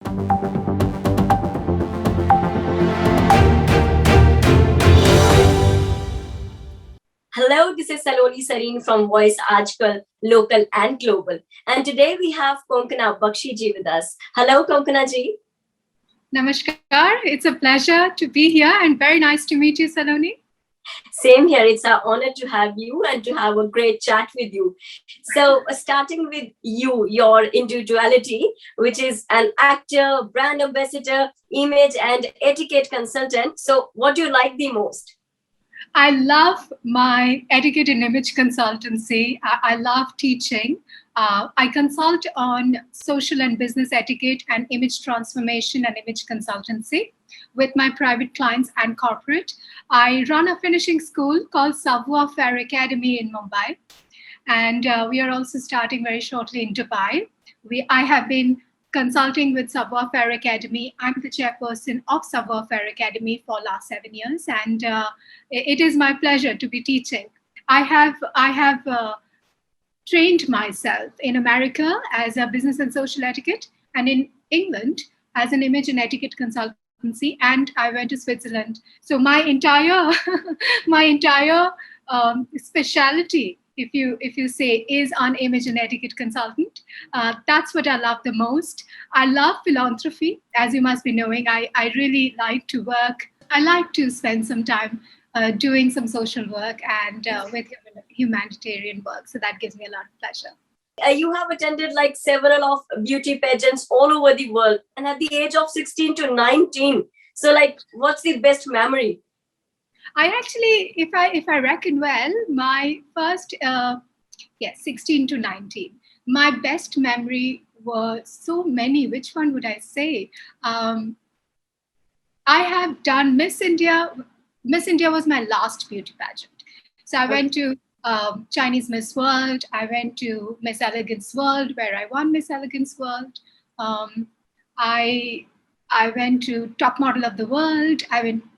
Hello, this is Saloni Sareen from Voice aajKal, local and global. And today we have Konkana Bakshi ji with us. Hello, Konkana ji. Namaskar. It's a pleasure to be here and very nice to meet you, Saloni. Same here. It's our honor to have you and to have a great chat with you. So, starting with you, your individuality, which is an actor, brand ambassador, image and etiquette consultant. So, what do you like the most? I love my etiquette and image consultancy. I love teaching. I consult on social and business etiquette and image transformation and image consultancy with my private clients and corporate. I run a finishing school called Savoir-Faire Academy in Mumbai. And we are also starting very shortly in Dubai. I have been consulting with Savoir-Faire Academy. I'm the chairperson of Savoir-Faire Academy for last 7 years, and it is my pleasure to be teaching. I have trained myself in America as a business and social etiquette, and in England as an image and etiquette consultancy, and I went to Switzerland. So my entire specialty, if you say, is on image and etiquette consultant. That's what I love the most. I love philanthropy, as you must be knowing. I really like to work. I like to spend some time doing some social work and with humanitarian work. So that gives me a lot of pleasure. You have attended like several of beauty pageants all over the world, and at the age of 16 to 19. So, like, what's the best memory? I actually, if I reckon well, my first, 16 to 19. My best memory were so many. Which one would I say? I have done Miss India. Miss India was my last beauty pageant. So I went to Chinese Miss World. I went to Miss Elegance World, where I won Miss Elegance World. I went to Top Model of the World.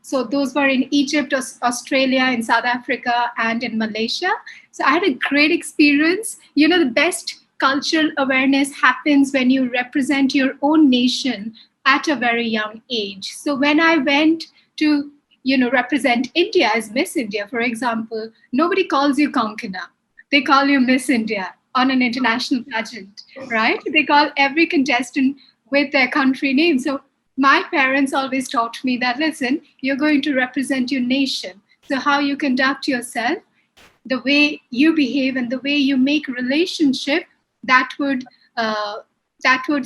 So those were in Egypt, Australia, in South Africa, and in Malaysia. So I had a great experience. You know, the best cultural awareness happens when you represent your own nation at a very young age. So when I went to, represent India as Miss India, for example, nobody calls you Konkana. They call you Miss India on an international pageant, right? They call every contestant with their country name. So my parents always taught me that, listen, you're going to represent your nation. So how you conduct yourself, the way you behave and the way you make relationship, that would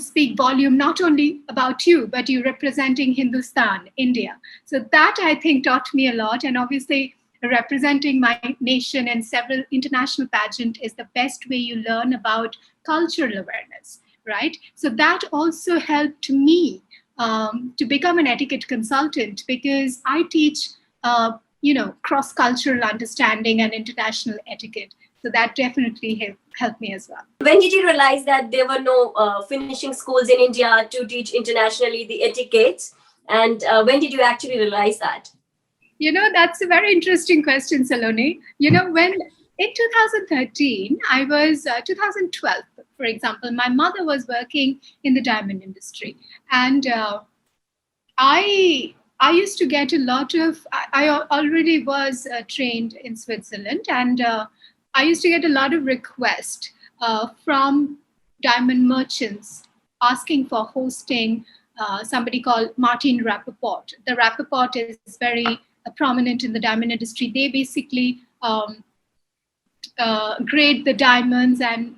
speak volume not only about you, but you representing Hindustan, India. So that, I think, taught me a lot. And obviously, representing my nation in several international pageants is the best way you learn about cultural awareness, right? So that also helped me to become an etiquette consultant, because I teach, cross-cultural understanding and international etiquette. So that definitely helped me as well. When did you realize that there were no finishing schools in India to teach internationally the etiquettes? And when did you actually realize that? That's a very interesting question, Saloni. When in 2013, 2012, for example, my mother was working in the diamond industry. And I used to get a lot of, I already was trained in Switzerland, and I used to get a lot of requests from diamond merchants asking for hosting somebody called Martin Rappaport. The Rappaport is very prominent in the diamond industry. They basically grade the diamonds and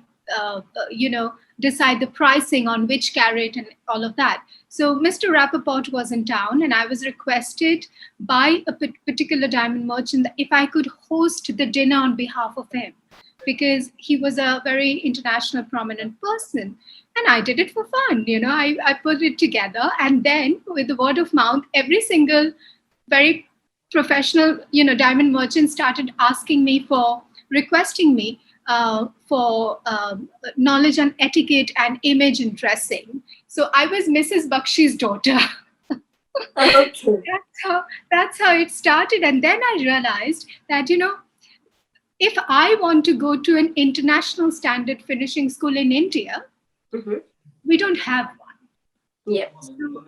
decide the pricing on which carat and all of that. So Mr. Rappaport was in town, and I was requested by a particular diamond merchant that if I could host the dinner on behalf of him, because he was a very international prominent person. And I did it for fun. I put it together, and then with the word of mouth, every single very professional, diamond merchant started requesting me for knowledge on etiquette and image and dressing. So I was Mrs. Bakshi's daughter. Okay. That's how it started. And then I realized that, if I want to go to an international standard finishing school in India, we don't have one. Yeah.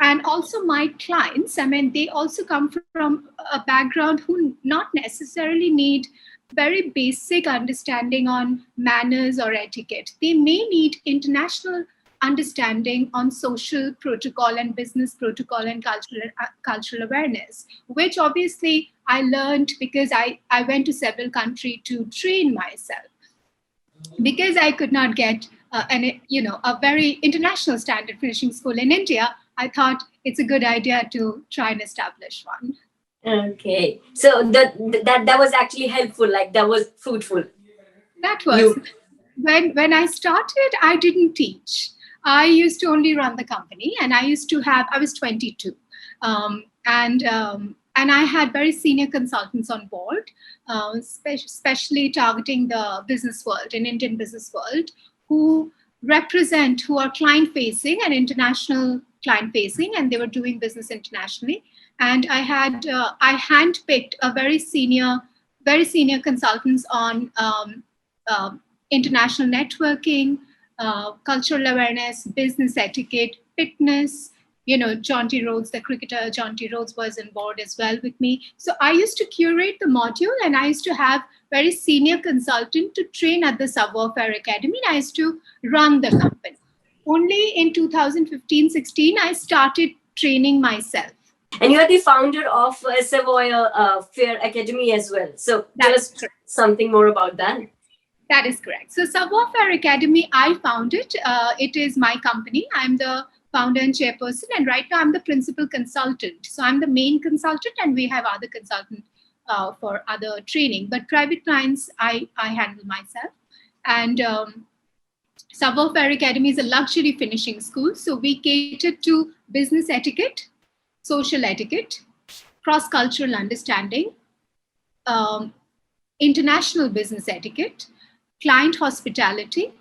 And also my clients, I mean, they also come from a background who not necessarily need very basic understanding on manners or etiquette. They may need international understanding on social protocol and business protocol and cultural awareness, which obviously I learned because I went to several countries to train myself. Because I could not get a very international standard finishing school in India, I thought it's a good idea to try and establish one. Okay. So that was actually helpful. Like that was fruitful. That was You. when I started. I didn't teach. I used to only run the company, and I was 22, and I had very senior consultants on board, especially targeting the business world, in Indian business world, who who are client facing and international client facing, and they were doing business internationally. And I handpicked a very senior consultants on international networking, cultural awareness, business etiquette, fitness. John T. Rhodes, the cricketer, John T. Rhodes was on board as well with me. So I used to curate the module, and I used to have very senior consultant to train at the Savoir-Faire Academy. And I used to run the company. Only in 2015-16, I started training myself. And you are the founder of Savoy Fair Academy as well. So tell us something more about that. That is correct. So Savoir-Faire Academy, I founded. It is my company. I'm the founder and chairperson, and right now I'm the principal consultant. So I'm the main consultant, and we have other consultants for other training. But private clients, I handle myself. And Savoir-Faire Academy is a luxury finishing school. So we cater to business etiquette, social etiquette, cross-cultural understanding, international business etiquette, client hospitality,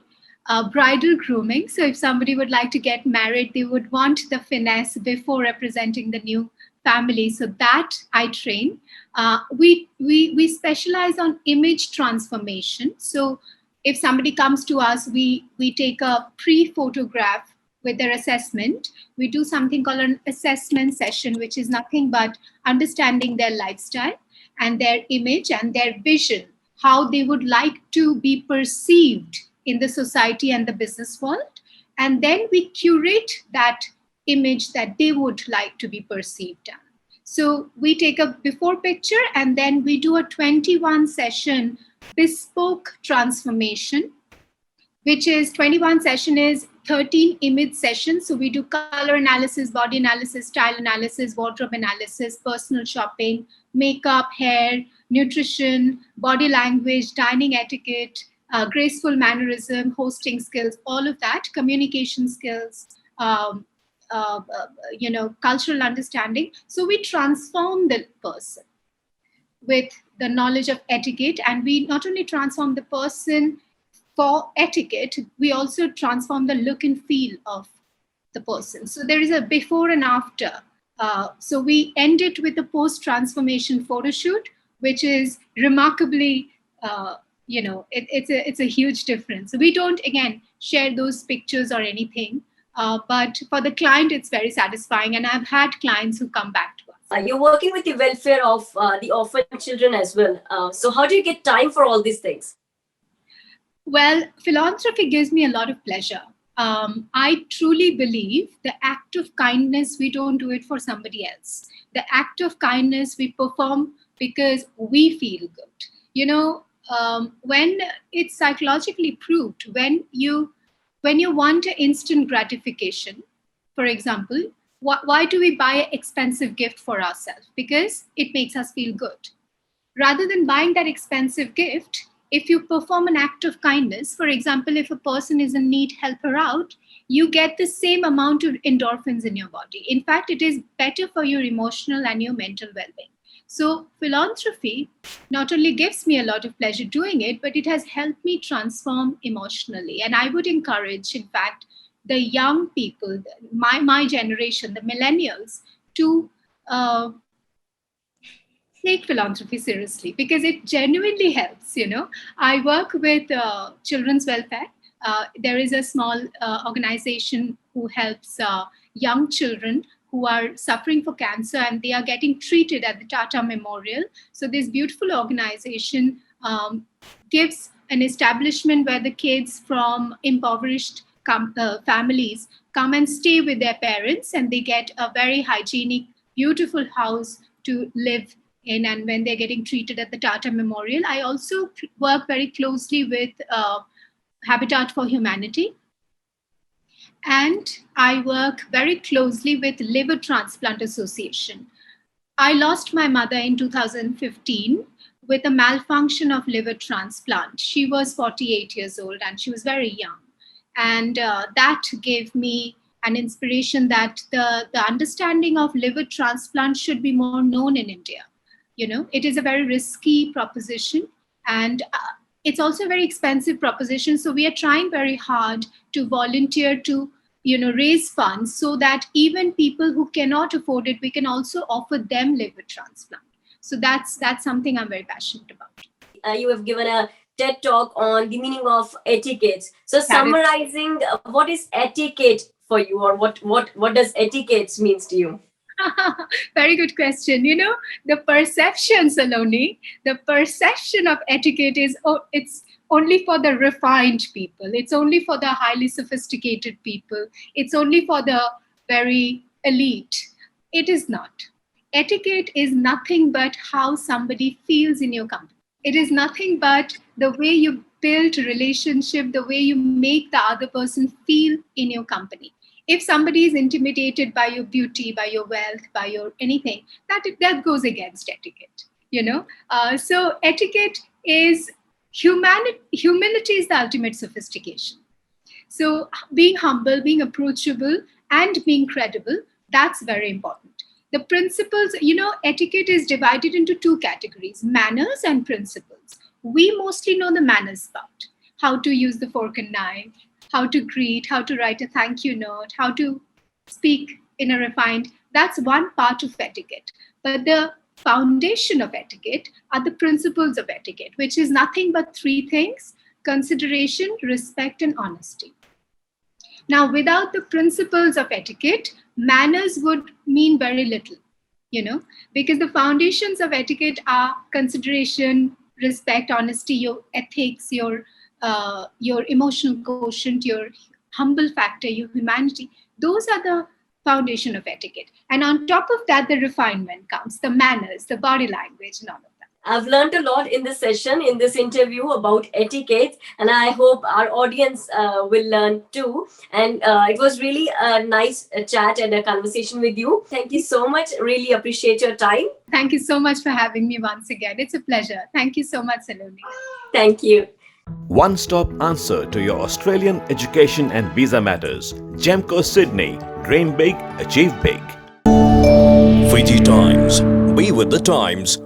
bridal grooming. So if somebody would like to get married, they would want the finesse before representing the new family. So that I train. We specialize on image transformation. So if somebody comes to us, we take a pre-photograph with their assessment. We do something called an assessment session, which is nothing but understanding their lifestyle and their image and their vision, how they would like to be perceived in the society and the business world. And then we curate that image that they would like to be perceived as. So we take a before picture, and then we do a 21 session bespoke transformation, which is 21 session is 13 image sessions. So we do color analysis, body analysis, style analysis, wardrobe analysis, personal shopping, makeup, hair, nutrition, body language, dining etiquette, graceful mannerism, hosting skills, all of that, communication skills, cultural understanding. So we transform the person with the knowledge of etiquette, and we not only transform the person for etiquette, we also transform the look and feel of the person. So there is a before and after. So we end it with a post-transformation photo shoot, which is remarkably, it's a huge difference. So we don't, again, share those pictures or anything, but for the client, it's very satisfying. And I've had clients who come back to us. You're working with the welfare of the orphan children as well. So how do you get time for all these things? Well, philanthropy gives me a lot of pleasure. I truly believe the act of kindness, we don't do it for somebody else. The act of kindness we perform because we feel good. When it's psychologically proved, when you want an instant gratification, for example, why do we buy an expensive gift for ourselves? Because it makes us feel good. Rather than buying that expensive gift, if you perform an act of kindness, for example, if a person is in need, help her out, you get the same amount of endorphins in your body. In fact, it is better for your emotional and your mental well-being. So philanthropy not only gives me a lot of pleasure doing it, but it has helped me transform emotionally. And I would encourage, in fact, the young people, my generation, the millennials, to take philanthropy seriously, because it genuinely helps. I work with children's welfare. There is a small organization who helps young children who are suffering for cancer, and they are getting treated at the Tata Memorial. So this beautiful organization gives an establishment where the kids from impoverished families come and stay with their parents, and they get a very hygienic, beautiful house to live in. And when they're getting treated at the Tata Memorial, I also work very closely with Habitat for Humanity. And I work very closely with Liver Transplant Association. I lost my mother in 2015 with a malfunction of liver transplant. She was 48 years old and she was very young. And that gave me an inspiration that the understanding of liver transplant should be more known in India. You know, it is a very risky proposition, and it's also a very expensive proposition. So we are trying very hard to volunteer to, raise funds so that even people who cannot afford it, we can also offer them liver transplant. So that's something I'm very passionate about. You have given a TED talk on the meaning of etiquette. So summarizing, what is etiquette for you, or what does etiquette means to you? Very good question. The perception, Saloni, the perception of etiquette is, it's only for the refined people. It's only for the highly sophisticated people. It's only for the very elite. It is not. Etiquette is nothing but how somebody feels in your company. It is nothing but the way you build a relationship, the way you make the other person feel in your company. If somebody is intimidated by your beauty, by your wealth, by your anything, that goes against etiquette. So etiquette is humility is the ultimate sophistication. So being humble, being approachable, and being credible, that's very important. The principles, etiquette is divided into two categories: manners and principles. We mostly know the manners part: how to use the fork and knife, how to greet, how to write a thank you note, how to speak in a refined, that's one part of etiquette. But the foundation of etiquette are the principles of etiquette, which is nothing but three things: consideration, respect, and honesty. Now, without the principles of etiquette, manners would mean very little, because the foundations of etiquette are consideration, respect, honesty, your ethics, your emotional quotient, your humble factor, your humanity. Those are the foundation of etiquette. And on top of that, the refinement comes, the manners, the body language, and all of that. I've learned a lot in this session, in this interview about etiquette, and I hope our audience will learn too. And it was really a nice chat and a conversation with you. Thank you so much. Really appreciate your time. Thank you so much for having me once again. It's a pleasure. Thank you so much, Saloni. Thank you. One-stop answer to your Australian education and visa matters. GEMCO Sydney. Dream big, achieve big. Fiji Times. Be with the times.